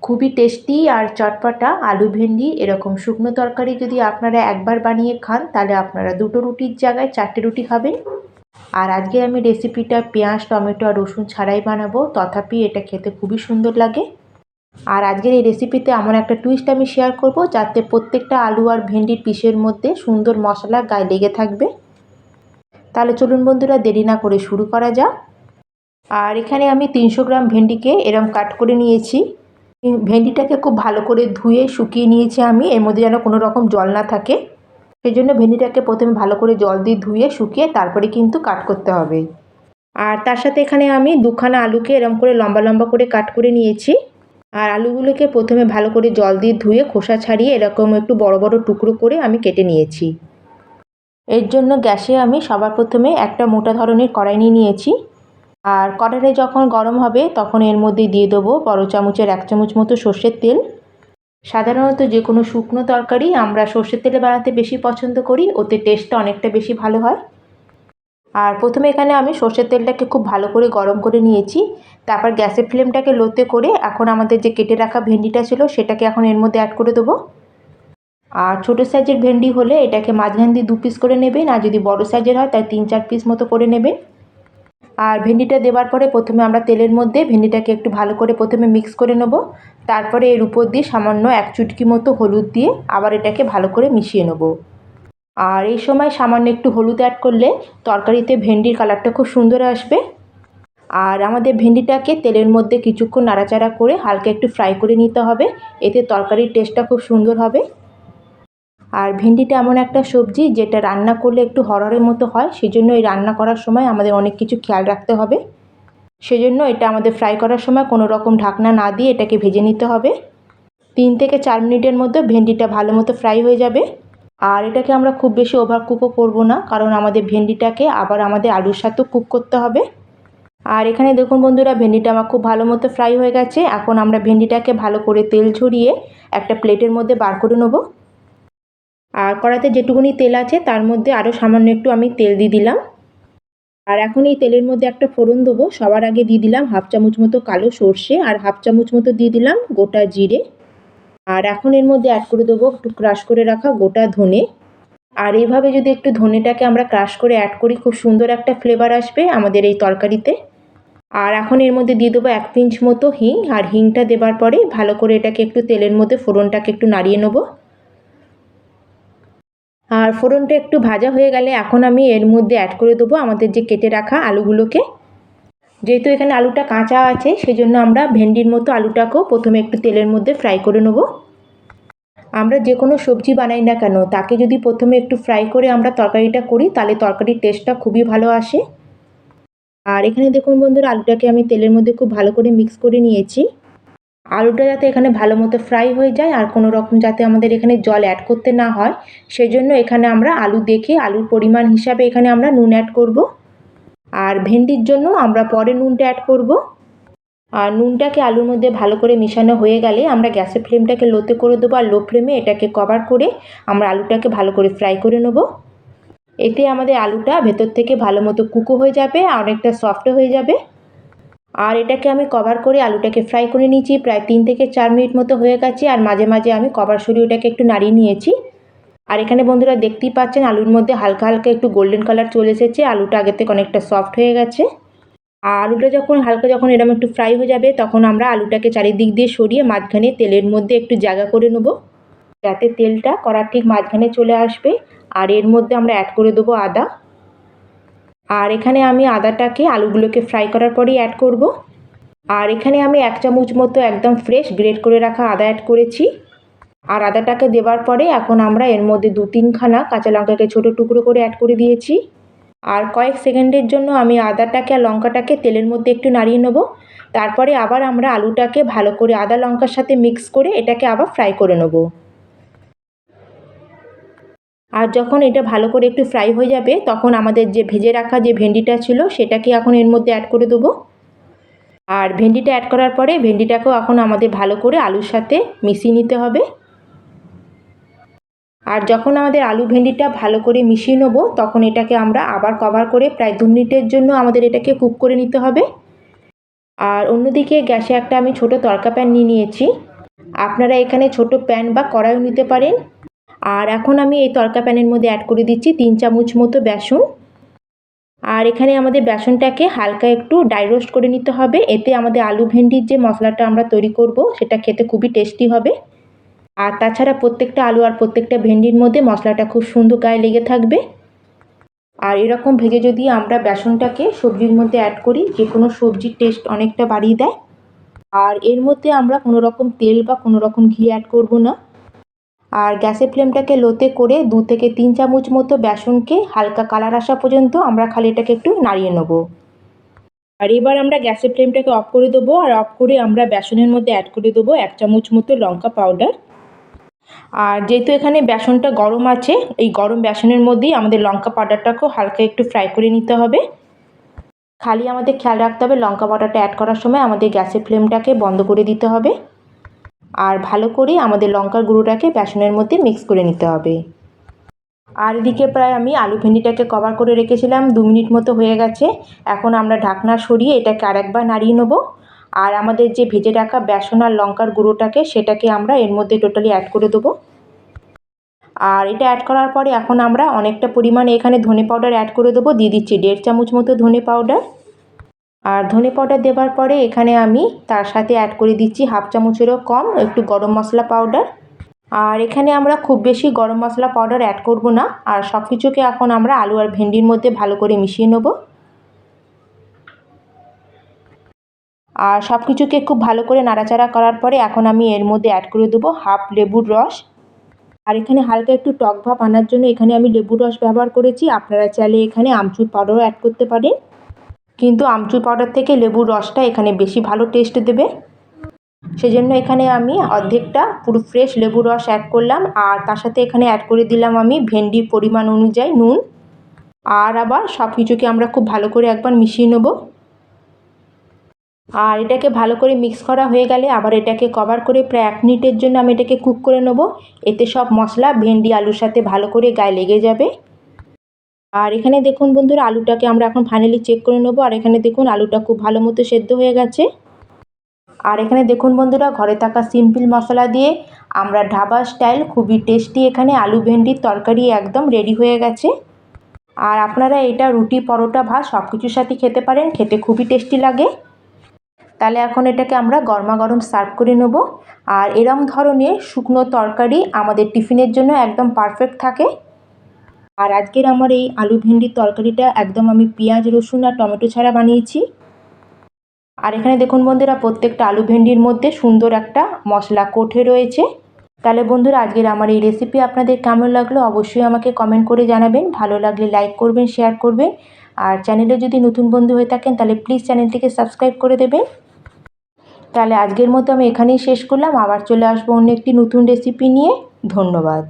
খুবই টেস্টি আর চটপটা আলু ভেন্ডি এরকম শুকনো তরকারি যদি আপনারা একবার বানিয়ে খান তাহলে আপনারা দুটো রুটির জায়গায় 4টে রুটি খাবেন। আর আজকে আমি রেসিপিটা পেঁয়াজ টমেটো আর রসুন ছাড়াই বানাবো, তথাপি এটা খেতে খুবই সুন্দর লাগে। আর আজকের এই রেসিপিতে এমন একটা টুইস্ট আমি শেয়ার করব যাতে প্রত্যেকটা আলু আর ভেন্ডির পিসের মধ্যে সুন্দর মশলা গায়ে লেগে থাকবে। তাহলে চলুন বন্ধুরা, দেরি না করে শুরু করা যাক। আর এখানে আমি 300 গ্রাম ভেন্ডিকে এরম কাট করে নিয়েছি। ভেন্ডিটাকে খুব ভালো করে ধুয়ে শুকিয়ে নিয়েছি আমি, এর মধ্যে যেন কোনো রকম জল না থাকে। সেই জন্য ভেন্ডিটাকে প্রথমে ভালো করে জল দিয়ে ধুয়ে শুকিয়ে তারপরে কিন্তু কাট করতে হবে। আর তার সাথে এখানে আমি দুখানা আলুকে এরম করে লম্বা লম্বা করে কাট করে নিয়েছি। আর আলুগুলোকে প্রথমে ভালো করে জল দিয়ে ধুয়ে খোসা ছাড়িয়ে এরকম একটু বড় বড় টুকরো করে আমি কেটে নিয়েছি। এর জন্য গ্যাসে আমি সবার প্রথমে একটা মোটা ধরনের কড়াই নিয়ে নিয়েছি। আর কড়াইটা যখন গরম হবে তখন এর মধ্যে দিয়ে দেবো বড় চামচের 1 চামচ মতো সর্ষের তেল। সাধারণত যে কোনো শুকনো তরকারি আমরা সর্ষের তেলে বানাতে বেশি পছন্দ করি, ওতে টেস্টটা অনেকটা বেশি ভালো হয়। আর প্রথমে এখানে আমি সর্ষের তেলটাকে খুব ভালো করে গরম করে নিয়েছি। তারপর গ্যাসের ফ্লেমটাকে লোতে করে এখন আমাদের যে কেটে রাখা ভেন্ডিটা ছিল সেটাকে এখন এর মধ্যে অ্যাড করে দেবো। আর ছোটো সাইজের ভেন্ডি হলে এটাকে মাঝখান দিয়ে 2 পিস করে নেবেন, আর যদি বড় সাইজের হয় তাই 3-4 পিস মতো করে নেবেন। আর ভেন্ডিটা দেওয়ার পরে প্রথমে আমরা তেলের মধ্যে ভেন্ডিটাকে একটু ভালো করে প্রথমে মিক্স করে নেব। তারপরে এর উপর দিয়ে সামান্য 1 চুটকি মতো হলুদ দিয়ে আবার এটাকে ভালো করে মিশিয়ে নেব। আর এই সময় সামান্য একটু হলুদ অ্যাড করলে তরকারিতে ভেন্ডির কালারটা খুব সুন্দর আসবে। আর আমাদের ভেন্ডিটাকে তেলের মধ্যে কিছুক্ষণ নাড়াচাড়া করে হালকা একটু ফ্রাই করে নিতে হবে, এতে তরকারির টেস্টটা খুব সুন্দর হবে। আর ভেন্ডিটা এমন একটা সবজি যেটা রান্না করলে একটু হরহরের মতো হয়, সেজন্য এই রান্না করার সময় আমাদের অনেক কিছু খেয়াল রাখতে হবে। সেজন্য এটা আমাদের ফ্রাই করার সময় কোনো রকম ঢাকনা না দিয়ে এটাকে ভেজে নিতে হবে। 3 থেকে 4 মিনিটের মধ্যে ভেন্ডিটা ভালো মতো ফ্রাই হয়ে যাবে। আর এটাকে আমরা খুব বেশি ওভার কুকও করবো না, কারণ আমাদের ভেন্ডিটাকে আবার আমাদের আলুর সাথেও কুক করতে হবে। আর এখানে দেখুন বন্ধুরা, ভেন্ডিটা আমার খুব ভালো মতো ফ্রাই হয়ে গেছে। এখন আমরা ভেন্ডিটাকে ভালো করে তেল ঝরিয়ে একটা প্লেটের মধ্যে বার করে নেব। আর কড়াইতে যেটুকুনি তেল আছে তার মধ্যে আরও সামান্য একটু আমি তেল দিয়ে দিলাম। আর এখন এই তেলের মধ্যে একটা ফোড়ন দেবো। সবার আগে দিয়ে দিলাম 1/2 চামচ মতো কালো সর্ষে, আর 1/2 চামচ মতো দিয়ে দিলাম গোটা জিরে। আর এখন এর মধ্যে অ্যাড করে দেবো একটু ক্রাশ করে রাখা গোটা ধনে। আর এইভাবে যদি একটু ধনেটাকে আমরা ক্রাশ করে অ্যাড করি, খুব সুন্দর একটা ফ্লেভার আসবে আমাদের এই তরকারিতে। আর এখন এর মধ্যে দিয়ে দেবো 1 পিঞ্চ মতো হিং। আর হিংটা দেবার পরে ভালো করে এটাকে একটু তেলের মধ্যে ফোড়নটাকে একটু নাড়িয়ে নেবো। আর ফোড়নটা একটু ভাজা হয়ে গেলে এখন আমি এর মধ্যে অ্যাড করে দেবো আমাদের যে কেটে রাখা আলুগুলোকে। যেহেতু এখানে আলুটা কাঁচা আছে সেজন্য আমরা ভেন্ডির মতো আলুটাকেও প্রথমে একটু তেলের মধ্যে ফ্রাই করে নেব। আমরা যে কোনো সবজি বানাই না কেন তাকে যদি প্রথমে একটু ফ্রাই করে আমরা তরকারিটা করি তাহলে তরকারির টেস্টটা খুবই ভালো আসে। আর এখানে দেখুন বন্ধুরা, আলুটাকে আমি তেলের মধ্যে খুব ভালো করে মিক্স করে নিয়েছি। আলুটা যাতে এখানে ভালো মতো ফ্রাই হয়ে যায় আর কোনো রকম যাতে আমাদের এখানে জল অ্যাড করতে না হয়, সেই জন্য এখানে আমরা আলু দেখে আলুর পরিমাণ হিসাবে এখানে আমরা নুন অ্যাড করব। আর ভেন্ডির জন্য আমরা পরে নুনটা অ্যাড করব। আর নুনটাকে আলুর মধ্যে ভালো করে মেশানো হয়ে গেলে আমরা গ্যাসের ফ্লেমটাকে লোতে করে দেবো, আর লো ফ্লেমে এটাকে কভার করে আমরা আলুটাকে ভালো করে ফ্রাই করে নেব। এতে আমাদের আলুটা ভেতর থেকে ভালো মতো কুকও হয়ে যাবে আর অনেকটা সফটও হয়ে যাবে। আর এটাকে আমি কভার করে আলুটাকে ফ্রাই করে নিয়েছি, প্রায় 3 থেকে 4 মিনিট মতো হয়ে গেছে। আর মাঝে মাঝে আমি কভার সরিয়ে ওটাকে একটু নাড়িয়ে নিয়েছি। আর এখানে বন্ধুরা দেখতেই পাচ্ছেন আলুর মধ্যে হালকা হালকা একটু গোল্ডেন কালার চলে এসেছে, আলুটা আগের থেকে অনেকটা সফট হয়ে গেছে। আর আলুটা যখন হালকা যখন এরকম একটু ফ্রাই হয়ে যাবে তখন আমরা আলুটাকে চারিদিক দিয়ে সরিয়ে মাঝখানে তেলের মধ্যে একটু জায়গা করে নেব, যাতে তেলটা কড়ার ঠিক মাঝখানে চলে আসবে। আর এর মধ্যে আমরা অ্যাড করে দেবো আদা। আর এখানে আমি আদাটাকে আলুগুলোকে ফ্রাই করার পরেই অ্যাড করব। আর এখানে আমি 1 চামচ মতো একদম ফ্রেশ গ্রেট করে রাখা আদা অ্যাড করেছি। আর আদাটাকে দেওয়ার পরে এখন আমরা এর মধ্যে 2-3 খানা কাঁচা লঙ্কাকে ছোটো টুকরো করে অ্যাড করে দিয়েছি। আর কয়েক সেকেন্ডের জন্য আমি আদাটাকে আর লঙ্কাটাকে তেলের মধ্যে একটু নাড়িয়ে নেব। তারপরে আবার আমরা আলুটাকে ভালো করে আদা লঙ্কার সাথে মিক্স করে এটাকে আবার ফ্রাই করে নেব। আর যখন এটা ভালো করে একটু ফ্রাই হয়ে যাবে তখন আমাদের যে ভেজে রাখা যে ভেন্ডিটা ছিল সেটাকে এখন এর মধ্যে অ্যাড করে দেবো। আর ভেন্ডিটা অ্যাড করার পরে ভেন্ডিটাকেও এখন আমাদের ভালো করে আলুর সাথে মিশিয়ে নিতে হবে। আর যখন আমাদের আলু ভেন্ডিটা ভালো করে মিশিয়ে নেবো তখন এটাকে আমরা আবার কভার করে প্রায় 2 মিনিটের জন্য আমাদের এটাকে কুক করে নিতে হবে। আর অন্যদিকে গ্যাসে একটা আমি ছোটো তড়কা প্যান নিয়ে নিয়েছি। আপনারা এখানে ছোট প্যান বা কড়াইও নিতে পারেন। আর এখন আমি এই তড়কা প্যানের মধ্যে অ্যাড করে দিচ্ছি 3 চামচ মতো বেসন। আর এখানে আমাদের বেসনটাকে হালকা একটু ড্রাই রোস্ট করে নিতে হবে, এতে আমাদের আলু ভেন্ডির যে মশলাটা আমরা তৈরি করব সেটা খেতে খুবই টেস্টি হবে। আর তাছাড়া প্রত্যেকটা আলু আর প্রত্যেকটা ভেন্ডির মধ্যে মশলাটা খুব সুন্দর গায়ে লেগে থাকবে। আর এরকম ভেজে যদি আমরা বেসনটাকে সবজির মধ্যে অ্যাড করি, যে কোনো সবজির টেস্ট অনেকটা বাড়িয়ে দেয়। আর এর মধ্যে আমরা কোনো রকম তেল বা কোনো রকম ঘি অ্যাড করব না। আর গ্যাসের ফ্লেমটাকে লোতে করে 2 থেকে 3 চামচ মতো বেসনকে হালকা কালার আসা পর্যন্ত আমরা খালি এটাকে একটু নাড়িয়ে নেব। আর এবার আমরা গ্যাসের ফ্লেমটাকে অফ করে দেবো। আর অফ করে আমরা বেসনের মধ্যে অ্যাড করে দেবো 1 চামচ মতো লঙ্কা পাউডার। আর যেহেতু এখানে বেসনটা গরম আছে, এই গরম বেসনের মধ্যেই আমাদের লঙ্কা পাউডারটাকেও হালকা একটু ফ্রাই করে নিতে হবে। খালি আমাদের খেয়াল রাখতে হবে লঙ্কা পাউডারটা অ্যাড করার সময় আমাদের গ্যাসের ফ্লেমটাকে বন্ধ করে দিতে হবে। আর ভালো করে আমাদের লঙ্কার গুঁড়োটাকে বেসনের মধ্যে মিক্স করে নিতে হবে। আর এদিকে প্রায় আমি আলু ভেন্ডিটাকে কভার করে রেখেছিলাম, 2 মিনিট মতো হয়ে গেছে। এখন আমরা ঢাকনা সরিয়ে এটাকে আরেকবার নাড়িয়ে নেব। আর আমাদের যে ভেজে রাখা বেসন আর লঙ্কার গুঁড়োটাকে সেটাকে আমরা এর মধ্যে টোটালি অ্যাড করে দেবো। আর এটা অ্যাড করার পরে এখন আমরা অনেকটা পরিমাণে এখানে ধনে পাউডার অ্যাড করে দেবো। দিয়ে দিচ্ছি 1.5 চামচ মতো ধনে পাউডার। আর ধনে পাউডার দেওয়ার পরে এখানে আমি তার সাথে অ্যাড করে দিচ্ছি 1/2 চামচেরও কম একটু গরম মশলা পাউডার। আর এখানে আমরা খুব বেশি গরম মশলা পাউডার অ্যাড করব না। আর সব কিছুকে এখন আমরা আলু আর ভেন্ডির মধ্যে ভালো করে মিশিয়ে নেব। আর সব কিছুকে খুব ভালো করে নাড়াচাড়া করার পরে এখন আমি এর মধ্যে অ্যাড করে দেবো 1/2 লেবুর রস। আর এখানে হালকা একটু টক ভাব আনার জন্য এখানে আমি লেবুর রস ব্যবহার করেছি। আপনারা চাইলে এখানে আমচুর পাউডারও অ্যাড করতে পারেন, কিন্তু আমচুর পাউডার থেকে লেবুর রসটা এখানে বেশি ভালো টেস্ট দেবে। সেজন্য এখানে আমি অর্ধেকটা পুরো ফ্রেশ লেবুর রস অ্যাড করলাম। আর তার সাথে এখানে অ্যাড করে দিলাম আমি ভেন্ডির পরিমাণ অনুযায়ী নুন। আর আবার সব কিছুকে আমরা খুব ভালো করে একবার মিশিয়ে নেব। আর এটাকে ভালো করে মিক্স করা হয়ে গেলে আবার এটাকে কভার করে প্রায় 1 মিনিটের জন্য আমি এটাকে কুক করে নেব। এতে সব মশলা ভেন্ডি আলুর সাথে ভালো করে গায়ে লেগে যাবে। আর এখানে দেখুন বন্ধুরা, আলুটাকে আমরা এখন ফাইনালি চেক করে নেব। আর এখানে দেখুন আলুটা খুব ভালো মতো সেদ্ধ হয়ে গেছে। আর এখানে দেখুন বন্ধুরা, ঘরে থাকা সিম্পল মশলা দিয়ে আমরা ধাবা স্টাইল খুবই টেস্টি এখানে আলু ভেন্ডির তরকারি একদম রেডি হয়ে গেছে। আর আপনারা এটা রুটি, পরোটা, ভাত সব কিছুর সাথে খেতে পারেন, খেতে খুবই টেস্টি লাগে। তাহলে এখন এটাকে আমরা গরমা গরম সার্ভ করে নেব। আর এরম ধরনের শুকনো তরকারি আমাদের টিফিনের জন্য একদম পারফেক্ট থাকে। আর আজকের আমার এই আলু ভেন্ডির তরকারিটা একদম আমি পেঁয়াজ, রসুন আর টমেটো ছাড়া বানিয়েছি। আর এখানে দেখুন বন্ধুরা, প্রত্যেকটা আলু ভেন্ডির মধ্যে সুন্দর একটা মশলা কোটে রয়েছে। তাহলে বন্ধুরা, আজকের আমার এই রেসিপি আপনাদের কেমন লাগলো অবশ্যই আমাকে কমেন্ট করে জানাবেন। ভালো লাগলে লাইক করবেন, শেয়ার করবেন। আর চ্যানেলে যদি নতুন বন্ধু হয়ে থাকেন তাহলে প্লিজ চ্যানেলটিকে সাবস্ক্রাইব করে দেবেন। তাহলে আজকের মতো আমি এখানেই শেষ করলাম। আবার চলে আসবো অন্য একটি নতুন রেসিপি নিয়ে। ধন্যবাদ।